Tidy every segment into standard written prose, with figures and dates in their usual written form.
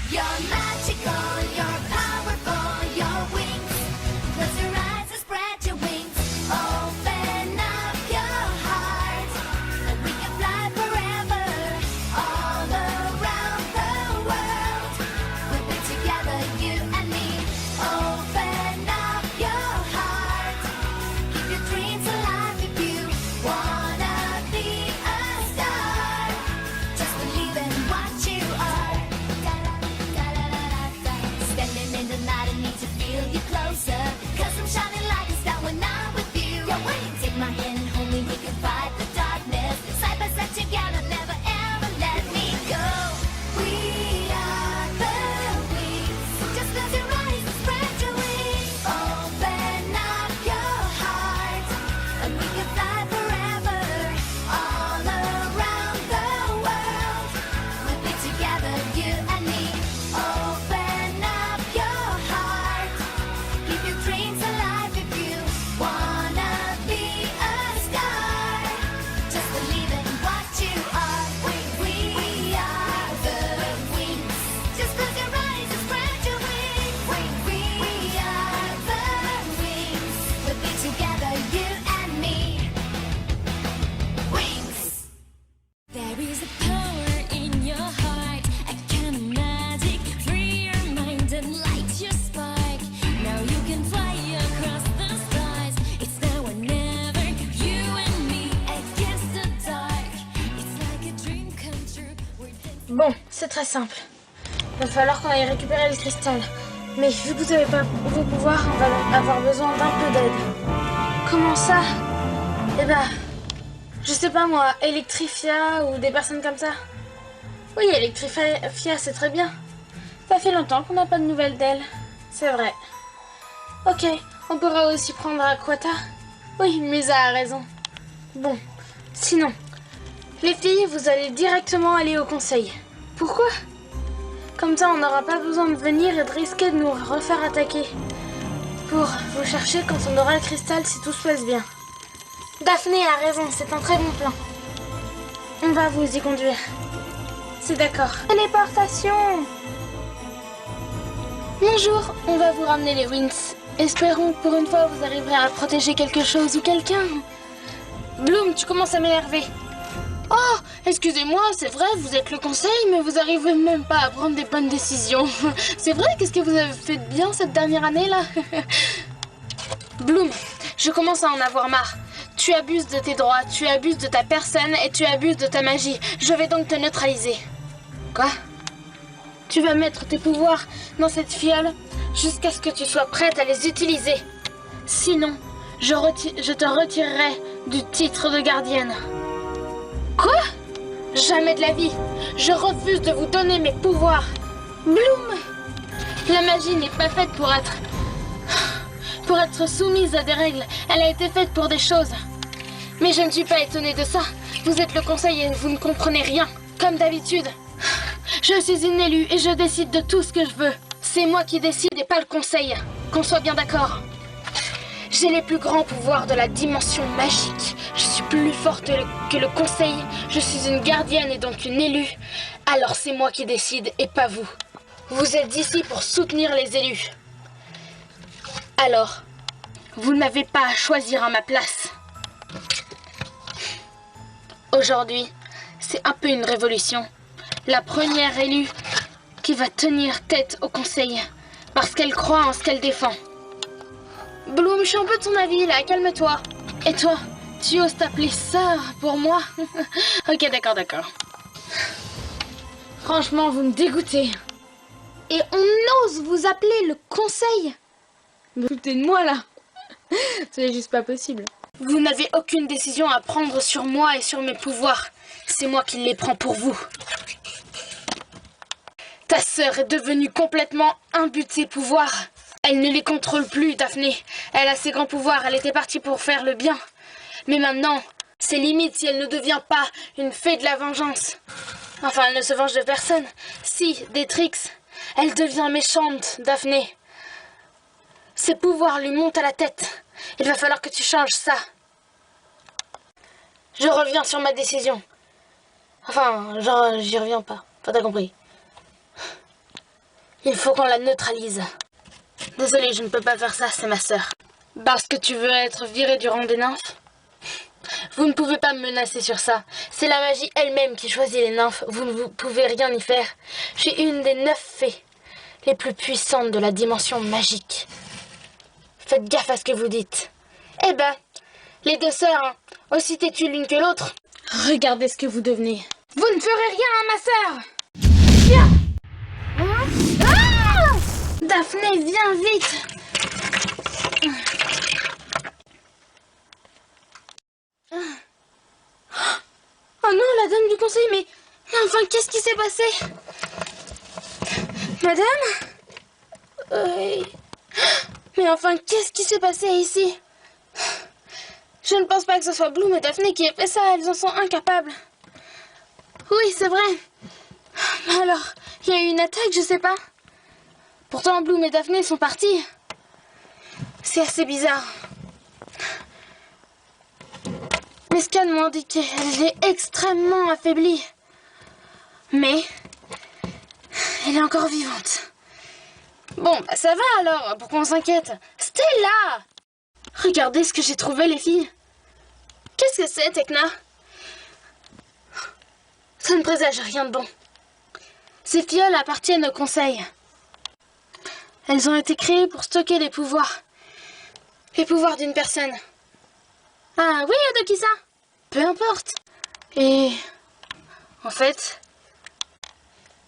You're magical, you're powerful, your wings. Close your eyes and spread your wings. Open up your heart, and we can fly forever, all around the world. We'll be together, you and me. Open up your heart, keep your dreams alive if you wanna be a star. Just believe in what you are. Standing in the night, I need to feel you closer. Cause I'm shining like a star when I'm with you. Yeah, wait, take my hand and hold me, we can fight the darkness. Side by side together, never ever let me go. We are the wings. Just close your eyes and spread your wings. Open up your heart, and we can fly forever, all around the world. We'll be together, you and me. Open up your heart, keep your dreams alive if you wanna be a star. Just believe in what you are. We are the wings. Just close your eyes and spread your wings. We are the wings. We'll be together, you and me. Wings. There is a power in your heart, a kind of magic. Free your mind and light your spark. Now you can fly across the stars. It's now or never, you and me against the dark. It's like a dream come true. We're dancing. Bon, c'est très simple. Va falloir qu'on aille récupérer le cristal. Mais vu que vous n'avez pas vos pouvoirs, on va avoir besoin d'un peu d'aide. Comment ça? Eh ben, je sais pas moi, Electrifia ou des personnes comme ça. Oui, Electrifia, c'est très bien. Ça fait longtemps qu'on n'a pas de nouvelles d'elle. C'est vrai. Ok, on pourra aussi prendre Aquata. Oui, Musa a raison. Bon, sinon, les filles, vous allez directement aller au conseil. Pourquoi? Comme ça, on n'aura pas besoin de venir et de risquer de nous refaire attaquer. Pour vous chercher quand on aura le cristal si tout se passe bien. Daphné a raison, c'est un très bon plan. On va vous y conduire. C'est d'accord. Téléportation! Bonjour, on va vous ramener les Wings. Espérons que pour une fois vous arriverez à protéger quelque chose ou quelqu'un. Bloom, tu commences à m'énerver. Oh, excusez-moi, c'est vrai, vous êtes le conseil, mais vous arrivez même pas à prendre des bonnes décisions. C'est vrai, qu'est-ce que vous avez fait de bien cette dernière année là? Bloom, je commence à en avoir marre. Tu abuses de tes droits, tu abuses de ta personne et tu abuses de ta magie. Je vais donc te neutraliser. Quoi? Tu vas mettre tes pouvoirs dans cette fiole jusqu'à ce que tu sois prête à les utiliser. Sinon, je te retirerai du titre de gardienne. Quoi? Jamais de la vie. Je refuse de vous donner mes pouvoirs. Bloom! La magie n'est pas faite pour être soumise à des règles. Elle a été faite pour des choses. Mais je ne suis pas étonnée de ça. Vous êtes le conseil et vous ne comprenez rien. Comme d'habitude. Je suis une élue et je décide de tout ce que je veux. C'est moi qui décide et pas le conseil. Qu'on soit bien d'accord. J'ai les plus grands pouvoirs de la dimension magique. Je suis plus forte que le conseil. Je suis une gardienne et donc une élue. Alors c'est moi qui décide et pas vous. Vous êtes ici pour soutenir les élus. Alors, vous n'avez pas à choisir à ma place. Aujourd'hui, c'est un peu une révolution. La première élue qui va tenir tête au conseil parce qu'elle croit en ce qu'elle défend. Bloom, je suis un peu de ton avis là, calme-toi. Et toi, tu oses t'appeler sœur pour moi? Ok, d'accord. Franchement, vous me dégoûtez. Et on ose vous appeler le conseil? Me foutez de moi là. C'est juste pas possible. Vous n'avez aucune décision à prendre sur moi et sur mes pouvoirs. C'est moi qui les prends pour vous. Ta sœur est devenue complètement imbue de ses pouvoirs. Elle ne les contrôle plus, Daphné. Elle a ses grands pouvoirs, elle était partie pour faire le bien. Mais maintenant, c'est limite si elle ne devient pas une fée de la vengeance. Enfin, elle ne se venge de personne. Si, des tricks. Elle devient méchante, Daphné. Ses pouvoirs lui montent à la tête. Il va falloir que tu changes ça. Je reviens sur ma décision. Enfin, genre, j'y reviens pas. Enfin, t'as compris. Il faut qu'on la neutralise. Désolée, je ne peux pas faire ça, c'est ma sœur. Parce que tu veux être virée du rang des nymphes? Vous ne pouvez pas me menacer sur ça. C'est la magie elle-même qui choisit les nymphes. Vous ne pouvez rien y faire. Je suis une des 9 fées les plus puissantes de la dimension magique. Faites gaffe à ce que vous dites. Eh ben, les deux sœurs, hein, aussi têtues l'une que l'autre. Regardez ce que vous devenez. Vous ne ferez rien à ma sœur. Viens. Ah! Daphné, viens vite. Oh non, la dame du conseil, mais enfin, qu'est-ce qui s'est passé? Madame? Oui. Mais enfin, qu'est-ce qui s'est passé ici? Je ne pense pas que ce soit Bloom et Daphné qui aient fait ça, elles en sont incapables. Oui, c'est vrai. Mais alors, il y a eu une attaque, je sais pas. Pourtant, Bloom et Daphné sont partis. C'est assez bizarre. Mes scans m'ont indiqué, elle est extrêmement affaiblie. Mais, elle est encore vivante. Bon, bah ça va alors, pourquoi on s'inquiète? Stella! Regardez ce que j'ai trouvé, les filles. Qu'est-ce que c'est, Tekna? Ça ne présage rien de bon. Ces fioles appartiennent au conseil. Elles ont été créées pour stocker les pouvoirs. Les pouvoirs d'une personne. Ah oui, de qui ça? Peu importe. Et en fait,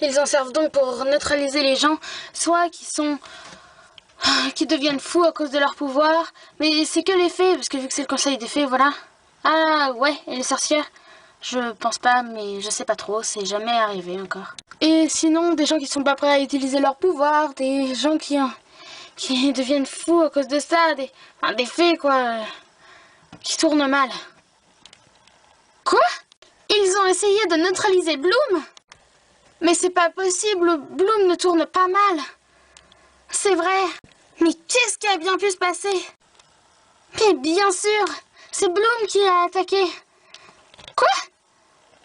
ils en servent donc pour neutraliser les gens, soit qui deviennent fous à cause de leur pouvoir, mais c'est que les fées, parce que vu que c'est le conseil des fées, voilà. Ah ouais, et les sorcières? Je pense pas, mais je sais pas trop, c'est jamais arrivé encore. Et sinon, des gens qui sont pas prêts à utiliser leur pouvoir, des gens qui deviennent fous à cause de ça, des fées quoi, qui tournent mal. Quoi? Ils ont essayé de neutraliser Bloom? Mais c'est pas possible, Bloom ne tourne pas mal. C'est vrai. Mais qu'est-ce qui a bien pu se passer? Mais bien sûr, c'est Bloom qui a attaqué. Quoi?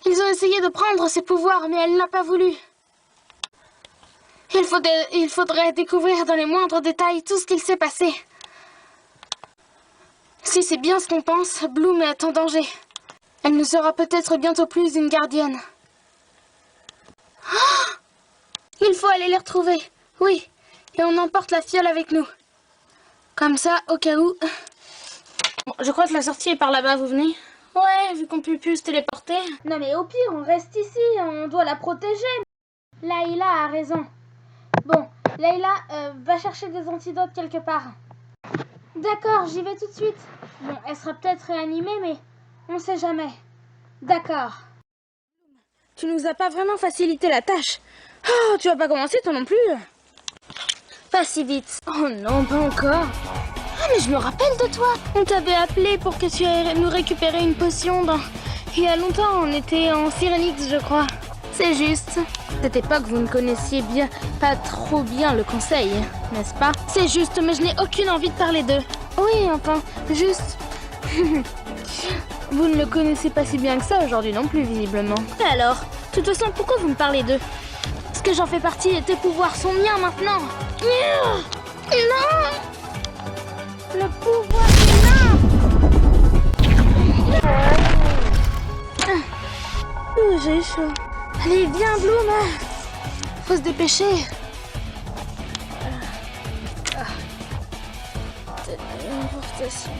Ils ont essayé de prendre ses pouvoirs, mais elle n'a pas voulu. Il faudrait découvrir dans les moindres détails tout ce qu'il s'est passé. Si c'est bien ce qu'on pense, Bloom est en danger. Elle ne sera peut-être bientôt plus une gardienne. Oh! Il faut aller les retrouver. Oui, et on emporte la fiole avec nous. Comme ça, au cas où... Bon, je crois que la sortie est par là-bas, vous venez? Ouais, vu qu'on peut plus se téléporter. Non mais au pire, on reste ici, on doit la protéger. Layla a raison. Bon, Layla, va chercher des antidotes quelque part. D'accord, j'y vais tout de suite. Bon, elle sera peut-être réanimée, mais on sait jamais. D'accord. Tu nous as pas vraiment facilité la tâche. Oh, tu vas pas commencer toi non plus? Pas si vite. Oh non, pas encore. Ah, mais je me rappelle de toi. On t'avait appelé pour que tu ailles nous récupérer une potion il y a longtemps, on était en Cyrenix, je crois. C'est juste. Cette époque, vous ne connaissiez pas trop bien le conseil, n'est-ce pas? C'est juste, mais je n'ai aucune envie de parler d'eux. Oui, enfin, juste... Vous ne le connaissez pas si bien que ça aujourd'hui non plus, visiblement. Et alors? De toute façon, pourquoi vous me parlez d'eux? Parce que j'en fais partie et tes pouvoirs sont miens maintenant. Non! Le pouvoir est là! J'ai eu chaud. Allez, viens, Bloom. Faut se dépêcher. Téléportation.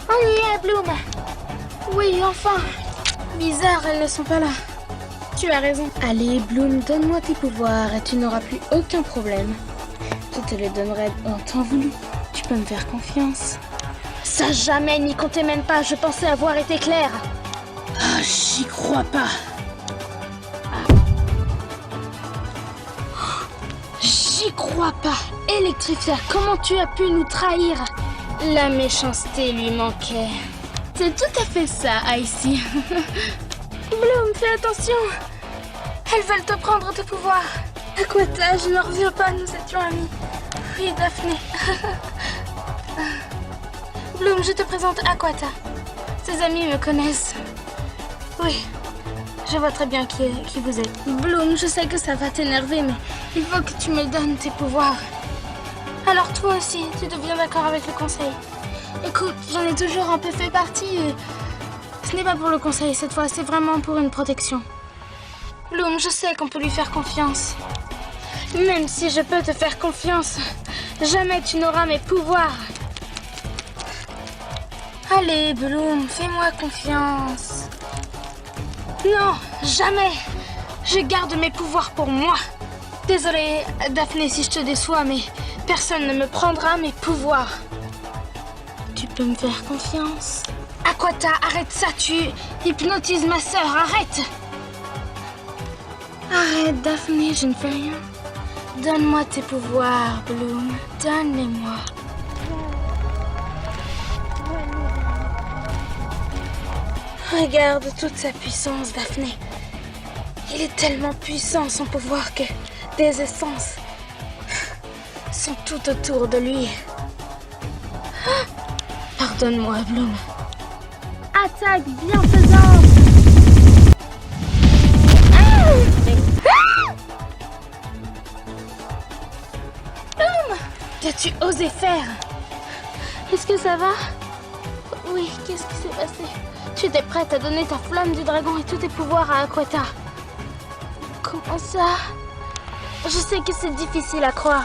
On y est, Bloom. Oui, enfin. Bizarre, elles ne sont pas là. Tu as raison. Allez, Bloom, donne-moi tes pouvoirs et tu n'auras plus aucun problème. Je te les donnerai en temps voulu. Tu peux me faire confiance. Ça jamais, n'y comptez même pas. Je pensais avoir été claire. Ah, j'y crois pas. J'y crois pas. Electrifia, comment tu as pu nous trahir? La méchanceté lui manquait. C'est tout à fait ça, Icy. Bloom, fais attention. Elles veulent te prendre tes pouvoirs. Aquata, je n'en reviens pas, nous étions amis. Oui, Daphné. Bloom, je te présente Aquata. Ses amis me connaissent. Oui, Je vois très bien qui vous êtes. Bloom, je sais que ça va t'énerver, mais il faut que tu me donnes tes pouvoirs. Alors toi aussi, tu deviens d'accord avec le conseil. Écoute, j'en ai toujours un peu fait partie et ce n'est pas pour le conseil cette fois, c'est vraiment pour une protection. Bloom, je sais qu'on peut lui faire confiance. Même si je peux te faire confiance, jamais tu n'auras mes pouvoirs. Allez, Bloom, fais-moi confiance. Non, jamais. Je garde mes pouvoirs pour moi. Désolée, Daphné, si je te déçois, mais personne ne me prendra mes pouvoirs. Tu peux me faire confiance? Aquata, arrête ça, tu hypnotises ma sœur, arrête! Arrête, Daphné, je ne fais rien. Donne-moi tes pouvoirs, Bloom. Donne-les-moi. Regarde toute sa puissance, Daphné. Il est tellement puissant, son pouvoir, que des essences sont tout autour de lui. Pardonne-moi, Bloom. Attaque bienfaisante! Bloom! Qu'as-tu osé faire? Est-ce que ça va? Oui, qu'est-ce qui s'est passé? Tu étais prête à donner ta flamme du dragon et tous tes pouvoirs à Aquata. Comment ça? Je sais que c'est difficile à croire.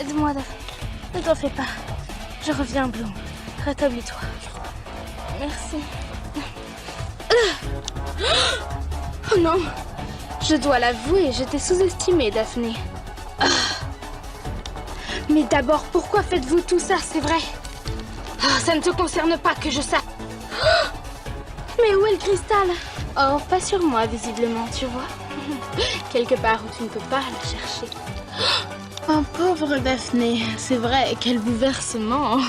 Aide-moi, Daphné. Ne t'en fais pas. Je reviens, Bloom. Rétablis-toi. Merci. Oh non! Je dois l'avouer, je t'ai sous-estimée, Daphné. Mais d'abord, pourquoi faites-vous tout ça, c'est vrai? Ça ne te concerne pas que je sache. Mais où est le cristal? Oh, pas sur moi, visiblement, tu vois. Quelque part où tu ne peux pas le chercher. Oh, pauvre Daphné, c'est vrai, quel bouleversement.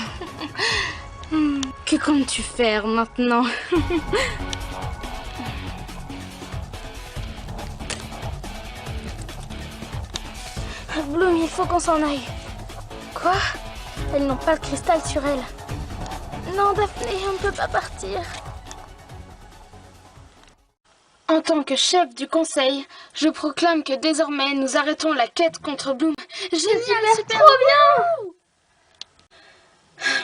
Que comptes-tu faire maintenant? Bloom, il faut qu'on s'en aille. Quoi? Elles n'ont pas de cristal sur elles. Non, Daphné, on ne peut pas partir. En tant que chef du conseil, je proclame que désormais nous arrêtons la quête contre Bloom. Génial, super trop bien!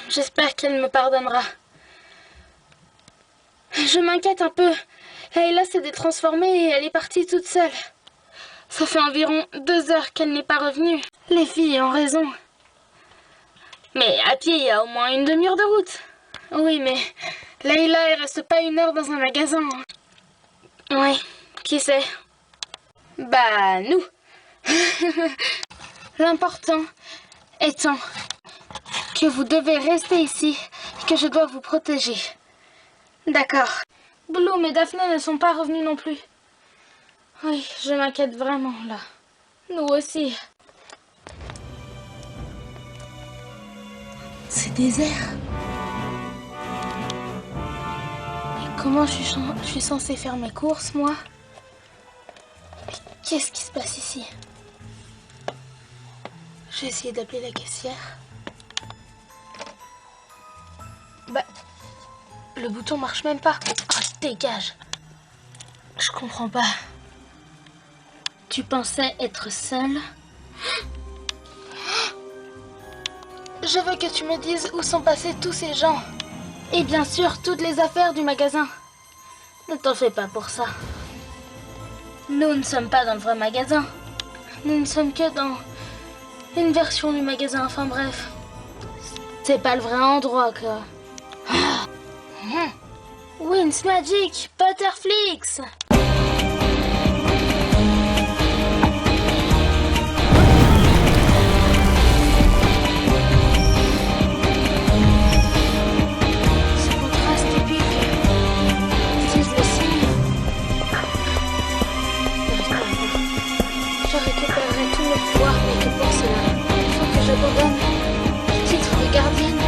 J'espère qu'elle me pardonnera. Je m'inquiète un peu. Layla s'est détransformée et elle est partie toute seule. Ça fait environ 2 heures qu'elle n'est pas revenue. Les filles ont raison. Mais à pied, il y a au moins une demi-heure de route. Oui, mais Layla, elle reste pas 1 heure dans un magasin. Oui, qui sait? Bah, nous. L'important étant que vous devez rester ici et que je dois vous protéger. D'accord. Bloom et Daphné ne sont pas revenus non plus. Oui, je m'inquiète vraiment, là. Nous aussi. C'est désert. Et comment je suis censée faire mes courses, moi? Mais qu'est-ce qui se passe ici? Je vais essayer d'appeler la caissière. Bah, le bouton marche même pas. Oh, dégage. Je comprends pas. Tu pensais être seule? Je veux que tu me dises où sont passés tous ces gens. Et bien sûr, toutes les affaires du magasin. Ne t'en fais pas pour ça. Nous ne sommes pas dans le vrai magasin. Nous ne sommes que dans une version du magasin. Enfin bref. C'est pas le vrai endroit, quoi. Wins Magic Butterflix. J'abandonne le titre de gardienne.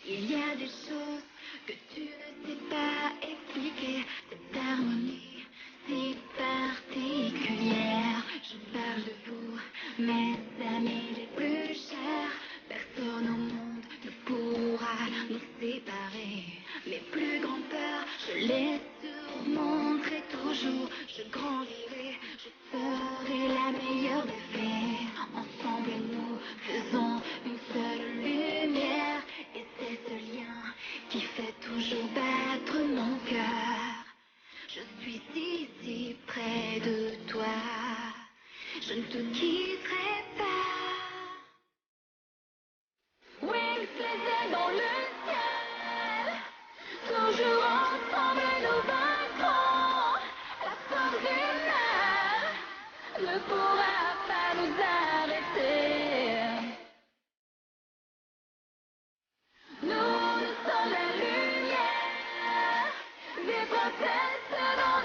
Il y a des choses que tu ne sais pas expliquer, cette harmonie si particulière. Je parle de vous, mes amis les plus chers. Personne au monde ne pourra nous séparer. Mes plus grandes peurs, je les surmonterai toujours. Je grandirai, je serai la meilleure des fées. Ensemble nous faisons une seule lumière. Et c'est ce lien qui fait toujours battre mon cœur. Je suis ici près de toi. Je ne te quitterai pas. Wings les ailes dans le ciel. Toujours ensemble nous vaincrons. La force du mal ne pourra pas nous arrêter. Nous sommes la lumière, des princesses dans